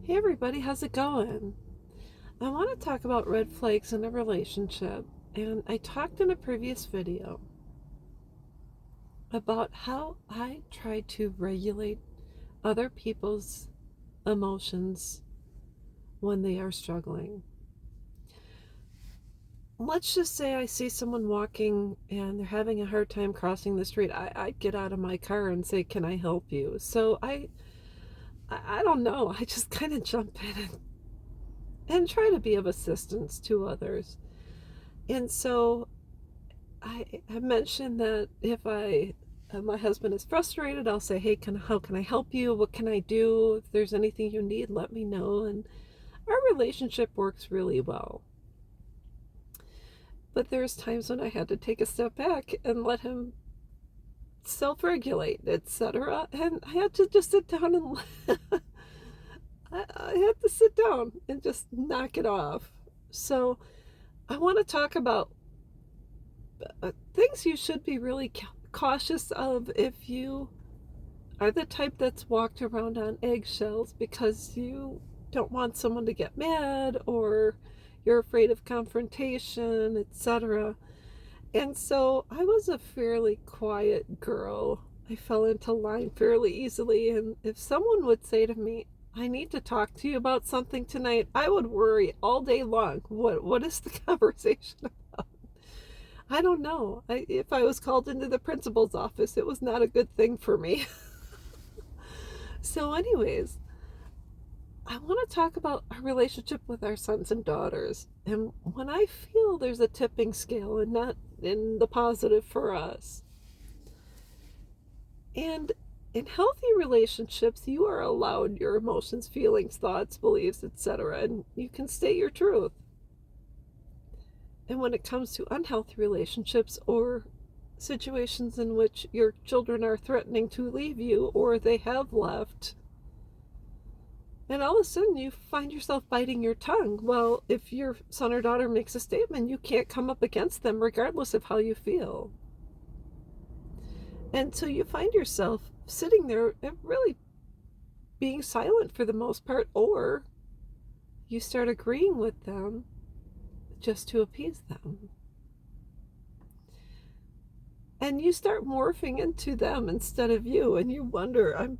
Hey everybody, how's it going? I want to talk about red flags in a relationship, and I talked in a previous video about how I try to regulate other people's emotions when they are struggling. Let's just say I see someone walking and they're having a hard time crossing the street. I get out of my car and say, "Can I help you?" So I don't know. I just kind of jump in and try to be of assistance to others. And so I mentioned that if my husband is frustrated, I'll say, "Hey, how can I help you? What can I do? If there's anything you need, let me know." And our relationship works really well. But there's times when I had to take a step back and let him self-regulate, etc. And I had to just sit down and I had to sit down and just knock it off. So I want to talk about things you should be really cautious of if you are the type that's walked around on eggshells because you don't want someone to get mad or you're afraid of confrontation, etc. And so I was a fairly quiet girl. I fell into line fairly easily, and if someone would say to me, "I need to talk to you about something tonight," I would worry all day long. What is the conversation about? I don't know. If I was called into the principal's office, it was not a good thing for me. So, anyways, I want to talk about our relationship with our sons and daughters. And when I feel there's a tipping scale and not in the positive for us. And in healthy relationships, you are allowed your emotions, feelings, thoughts, beliefs, etc. And you can state your truth. And when it comes to unhealthy relationships or situations in which your children are threatening to leave you or they have left, and all of a sudden you find yourself biting your tongue. Well, if your son or daughter makes a statement, you can't come up against them regardless of how you feel. And so you find yourself sitting there and really being silent for the most part, or you start agreeing with them just to appease them. And you start morphing into them instead of you, and you wonder,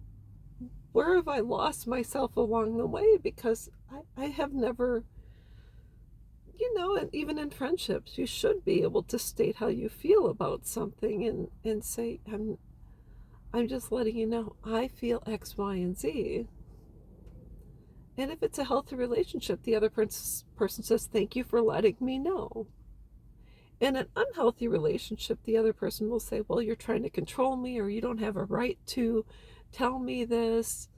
where have I lost myself along the way? Because I have never, and even in friendships, you should be able to state how you feel about something and say, I'm just letting you know I feel X, Y, and Z. And if it's a healthy relationship, the other person says, "Thank you for letting me know." In an unhealthy relationship, the other person will say, "Well, you're trying to control me, or you don't have a right to tell me this.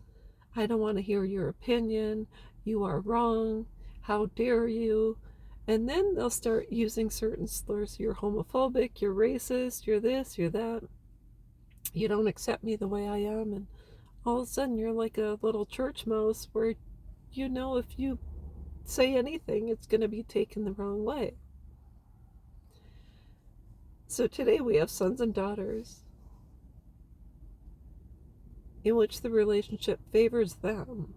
I don't want to hear your opinion. You are wrong. How dare you?" And then they'll start using certain slurs. "You're homophobic, you're racist, you're this, you're that. You don't accept me the way I am." And all of a sudden, you're like a little church mouse where if you say anything, it's going to be taken the wrong way. So today we have sons and daughters in which the relationship favors them.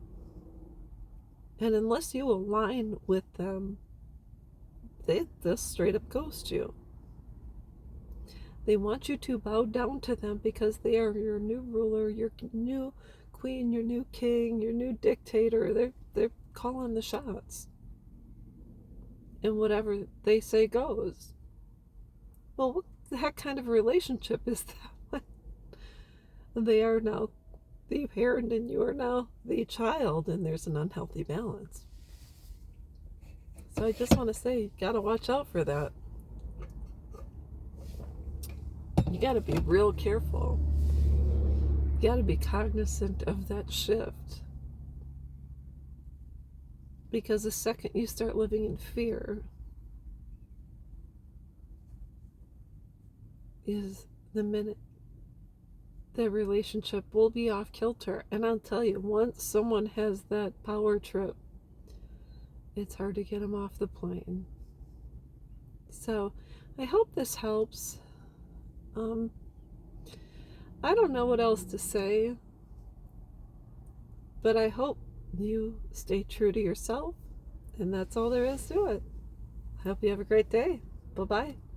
And unless you align with them, they'll straight up ghost you. They want you to bow down to them because they are your new ruler, your new queen, your new king, your new dictator. They're calling the shots. And whatever they say goes. Well, what the heck kind of relationship is that? They are now the parent and you are now the child, and there's an unhealthy balance. So I just want to say, you gotta watch out for that. You gotta be real careful. You gotta be cognizant of that shift. Because the second you start living in fear is the minute the relationship will be off kilter. And I'll tell you, once someone has that power trip, it's hard to get them off the plane. So I hope this helps. I don't know what else to say, but I hope you stay true to yourself, and that's all there is to it. I hope you have a great day. Bye bye.